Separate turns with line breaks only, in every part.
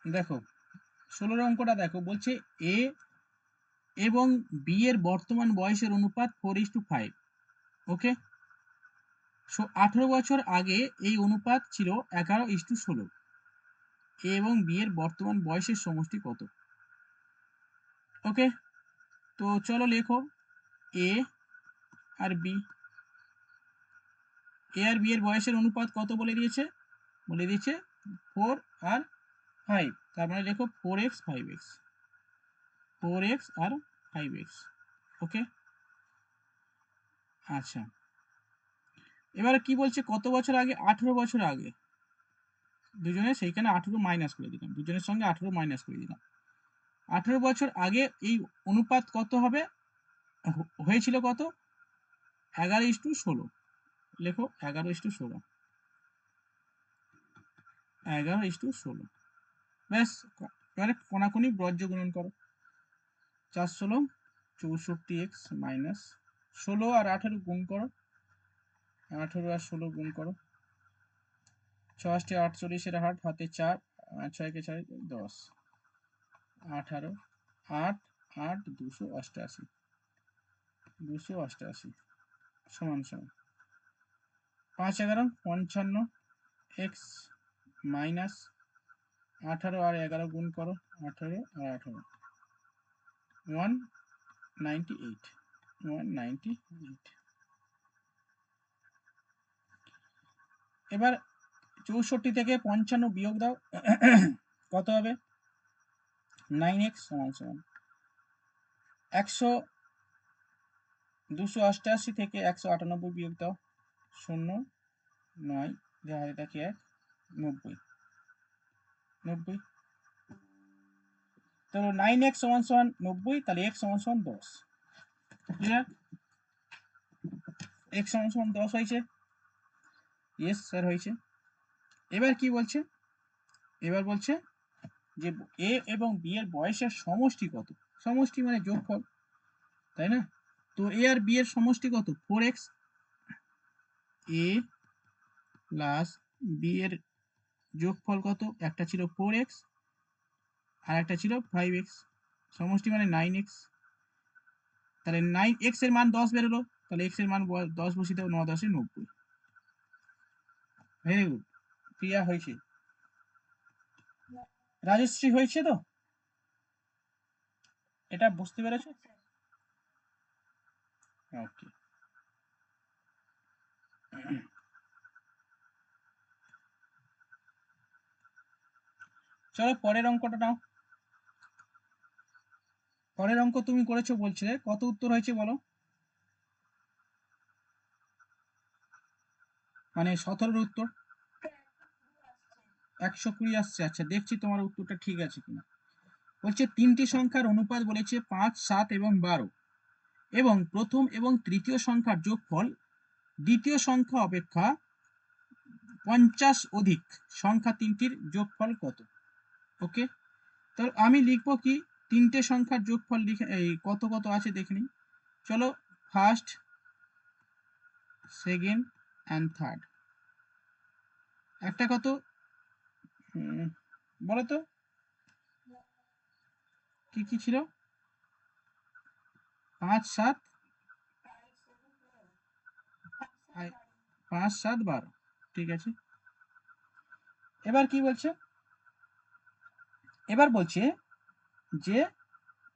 দেখো 16 অঙ্কটা দেখো, বলছে এ এবং বি এর বর্তমান বয়সের অনুপাত 4:5। ওকে, 18 বছর আগে এই অনুপাত ছিল 11:16। এ এবং বি এর বর্তমান বয়সের সমষ্টি কত? ওকে, তো চলো লেখো এ আর বি। এ আর বি এর বয়সের অনুপাত কত বলে দিয়েছে? বলে দিয়েছে 4 আর 5। তার মানে লেখো 4x 5x, 4x আর 5x। ওকে, আচ্ছা, এবারে কি বলছে কত বছর আগে? 18 বছর আগে। দুজনে সেইখানে 18 মাইনাস করে দিলাম, দুজনের সঙ্গে 18 মাইনাস করে দিলাম। 18 বছর আগে এই অনুপাত কত হবে? হয়েছিল কত? 11:16। লেখো 11:16, 11:16। ব্যাস, এবারে কোনাকুনি বর্জ্য গুণন করো। 4 × 16 64x মাইনাস 16 আর 18 গুণ করো, 18 আর 16 গুণ করো, 6 8 48 হাট হাতে 4, 6 কে 6 10, 18 8 8 288, 288 সমান সমান 5 11 55 x মাইনাস 18 আর 11 গুণ করো, 18 আর 18 198, 198। এবার 64 থেকে 55 বিয়োগ দাও, কত হবে? 9x সমান সমান 288 থেকে 198 বিয়োগ দাও, 0 9 হাতে থাকে 1, 90 90। তো 9x সমান সমান 90, তাহলে x সমান সমান 10। ক্লিয়ার? x সমান সমান 10 হয়েছে। ইয়েস স্যার হয়েছে। এবার কি বলছে? এবার বলছে যে এ এবং বি এর বয়সের সমষ্টি কত? সমষ্টি মানে যোগফল, তাই না? তো এ আর বি এর সমষ্টি কত? 4x। এ প্লাস বি এর যোগফল কত? একটা ছিল 4x আর একটা ছিল 5x, সমষ্টি মানে 9x। তাহলে 9x এর মান 10 বেরোলো, তাহলে x এর মান 10 বসিয়ে দাও, 9 10 90। ভেরি গুড, ক্লিয়ার হয়েছে। রাজশ্রী হয়েছে তো? এটা বুঝতে পেরেছো? ওকে, চলো পরের অঙ্কটা নাও। পরের অঙ্ক তুমি করেছো বলছিলে, কত উত্তর হয়েছে বলো? মানে 17-র উত্তর 120 আসছে। আচ্ছা, দেখছি তোমার উত্তরটা ঠিক আছে কিনা। বলছে 3টি সংখ্যার অনুপাত বলেছে 5 7 এবং 12, এবং প্রথম এবং তৃতীয় সংখ্যার যোগফল দ্বিতীয় সংখ্যা অপেক্ষা 50 অধিক। সংখ্যা তিনটির যোগফল কত? ওকে, তো আমি লিখবো কি? তিনটে সংখ্যার যোগফল লিখে এই কত কত আছে দেখে নিই। চলো, ফার্স্ট সেকেন্ড অ্যান্ড থার্ড। একটা কত বলো তো, কি কি ছিল? 5 7, 5 7 12, ঠিক আছে। এবার কি বলছে? এবার বলছে যে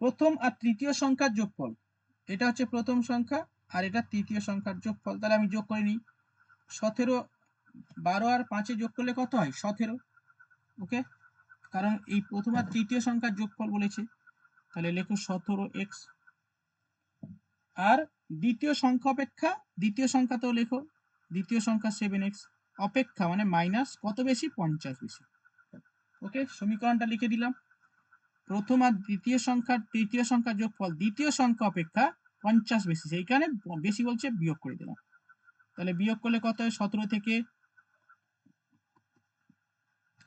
প্রথম আর তৃতীয় সংখ্যার যোগফল, এটা হচ্ছে প্রথম সংখ্যা আর এটা তৃতীয় সংখ্যার যোগফল। তাহলে আমি যোগ করে নিই। 17, 12 আর 5 যোগ করলে কত হয়? 17। ওকে, কারণ এই প্রথম আর তৃতীয় সংখ্যার যোগফল বলেছে, তাহলে লেখো 17x। আর দ্বিতীয় সংখ্যা অপেক্ষা, দ্বিতীয় সংখ্যাতেও লেখো, দ্বিতীয় সংখ্যা 7x অপেক্ষা মানে মাইনাস কত বেশি? 50 বেশি। ওকে, সমীকরণটা লিখে দিলাম। প্রথম আর দ্বিতীয় সংখ্যার তৃতীয় সংখ্যার যোগফল দ্বিতীয় সংখ্যা অপেক্ষা 50 বেশি, সেইখানে বেশি বলছে, বিয়োগ করে দিলাম। তাহলে বিয়োগ করলে কত হয়? 17 থেকে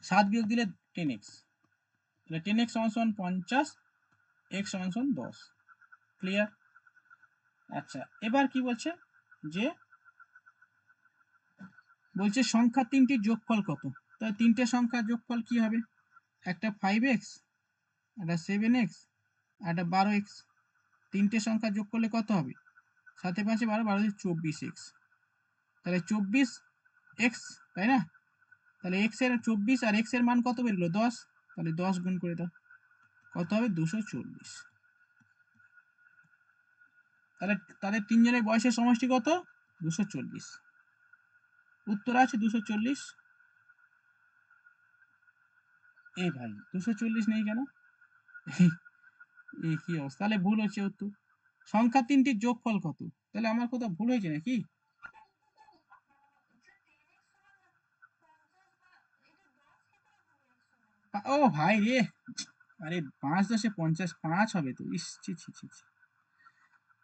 7 বিয়োগ দিলে 10x, তাহলে 10x সমান সমান 50, x সমান সমান 10। ক্লিয়ার? আচ্ছা, এবার কি বলছে? যে বলছে সংখ্যা তিনটির যোগফল কত? তাহলে তিনটে সংখ্যার যোগফল কি হবে? একটা 5x, একটা 7x, একটা 12x, তিনটে সংখ্যা যোগ করলে কত হবে? 7 এ 5 এ 12, 12 24x। তাহলে 24x, তাই না? তাহলে x এর 24 আর x এর মান কত বেরোলো? 10। তাহলে 10 গুণ করে দাও, কত হবে? 240। তাহলে তাদের তিনজনের বয়সের সমষ্টি কত? 240। উত্তর আছে 240। এই ভাই 240 নেই কেন? এই কি অবস্থা? তাহলে ভুল হচ্ছে উত্তর। সংখ্যা তিনটির যোগফল কত? তাহলে আমার কোথাও ভুল হয়েছে নাকি? ও ভাই রে, আরে 5 10 এ 50, 5 হবে তো। ইস, ছি ছি ছি ছি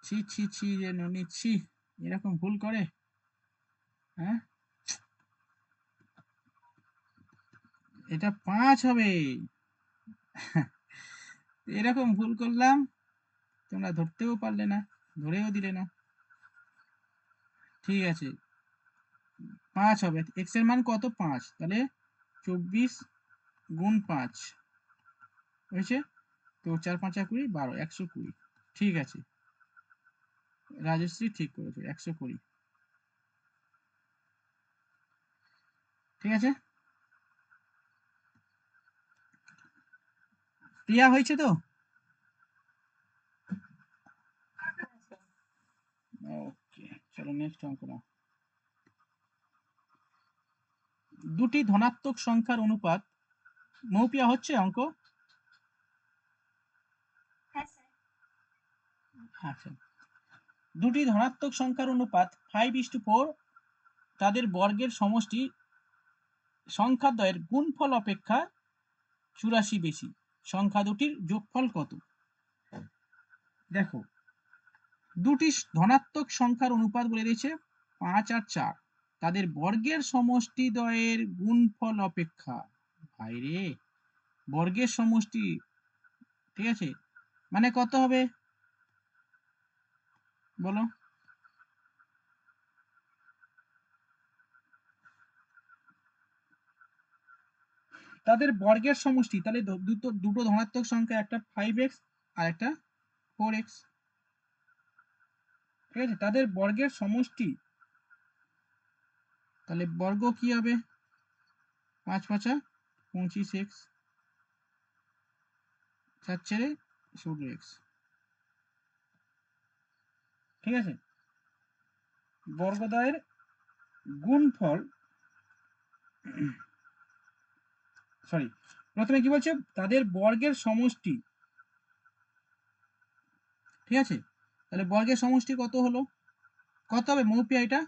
ছি ছি ছি রে ননি, ছি, এরকম ভুল করে? হ্যাঁ, এটা 5 হবে। এরকম ভুল করলাম, তোমরা ধরতেও পারলে না, ধরেও দিলে না। ঠিক আছে, 5 হবে। x এর মান কত? 5। তাহলে 24 গুণ 5 হয়েছে তো, 4 5 20, 12, 120। ঠিক আছে, রাজশ্রী ঠিক করেছে, 120। ঠিক আছে, প্রিয়া হয়েছে তো? ওকে, চলো নেক্সট অঙ্ক নাও। দুটি ধনাত্মক সংখ্যার অনুপাত, মৌপিয়া হচ্ছে অঙ্ক? আচ্ছা, দুটি ধনাত্মক সংখ্যার অনুপাত 5:4, তাদের বর্গের সমষ্টি সংখ্যাদ্বয়ের গুণফল অপেক্ষা 84 বেশি, সংখ্যা দুটির যোগফল কত? দেখো, দুটি ধনাত্মক সংখ্যার অনুপাত বলে দিয়েছে 5 আর 4, তাদের বর্গের সমষ্টি দ্বয়ের গুণফল অপেক্ষা। ভাইরে, বর্গের সমষ্টি, ঠিক আছে, মানে কত হবে বলো? তাদের বর্গের সমষ্টি, তাহলে দুটো ধনাত্মক সংখ্যা, একটা 5x আর একটা 4x, ঠিক আছে, তাদের বর্গের সমষ্টি, তাহলে বর্গ কি হবে? 5 5 25x, 4 4 16x। ঠিক আছে, বর্গদ্বয়ের গুণফল, সরি, প্রথমে কি বলছে? তাদের বর্গের সমষ্টি, ঠিক আছে, তাহলে বর্গের সমষ্টি কত হলো? কত হবে মৌপিয়া এটা?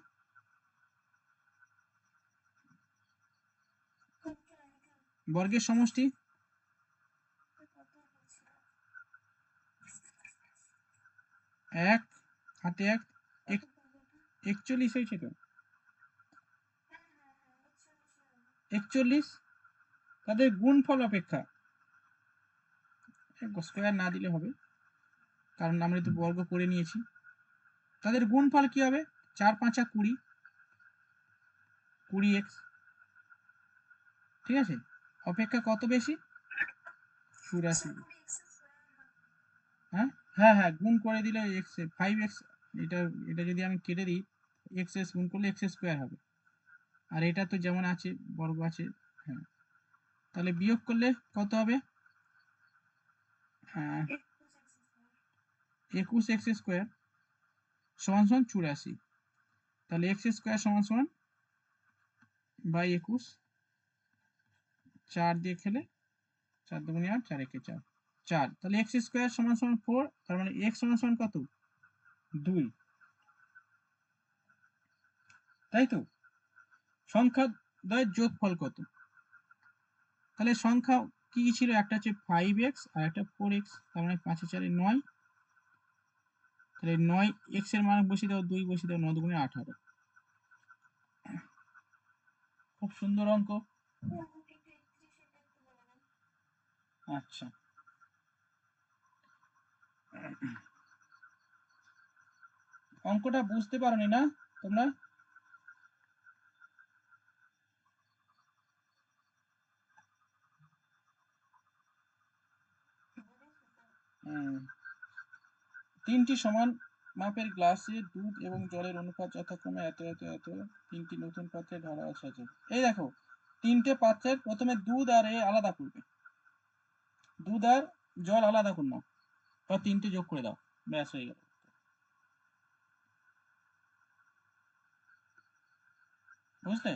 বর্গের সমষ্টি 1 হাতে 1, 41 হয়েছে তো, 41। তাদের গুণফল অপেক্ষা, স্কোয়ার না দিলে হবে, কারণ আমরা তো বর্গ করে নিয়েছি। তাদের গুণফল কি হবে? 4 5 20, 20x। ঠিক আছে, অপেক্ষা কত বেশি? 84। হ্যাঁ হ্যাঁ হ্যাঁ, গুণ করে দিলে এক্স 5x, এটা এটা যদি আমি কেটে দিই, এক্স এস গুণ করলে এক্স স্কোয়ার হবে, আর এটা তো যেমন আছে বর্গ আছে। হ্যাঁ, তাহলে বিয়োগ করলে কত হবে? 21x স্কোয়ার সমান সমান 84। তাহলে এক্স স্কোয়ার সমান সমান বাই 21, 4 দিয়ে খেলে 4 2 8, 4 1 4, 4। তাহলে এক্স স্কোয়ার সমান সমান 4, তার মানে এক্স সমান সমান কত? 2, তাই তো? সংখ্যা দ্বয়ের যোগফল কত? তাহলে সংখ্যা কি কি ছিল? একটা হচ্ছে 5x আর একটা 4x, তার মানে 5 4 9। তাহলে 9 x এর মান বসিয়ে দাও, 2 বসিয়ে দাও, 9 2 18। খুব সুন্দর অঙ্ক। আচ্ছা, অঙ্কটা বুঝতে পারোনি না তোমরা? তিনটি সমান মাপের গ্লাসে দুধ এবং জলের অনুপাত যথাক্রমে এত এত এত তিনটি নতুন পাত্রে ঢালা আছে। এই দেখো তিনটে পাত্রের প্রথমে দুধ আর এ আলাদা করবে, দুধ আর জল আলাদা করে নাও, বা তিনটে যোগ করে দাও, ব্যাস হয়ে গেল। বুঝলে?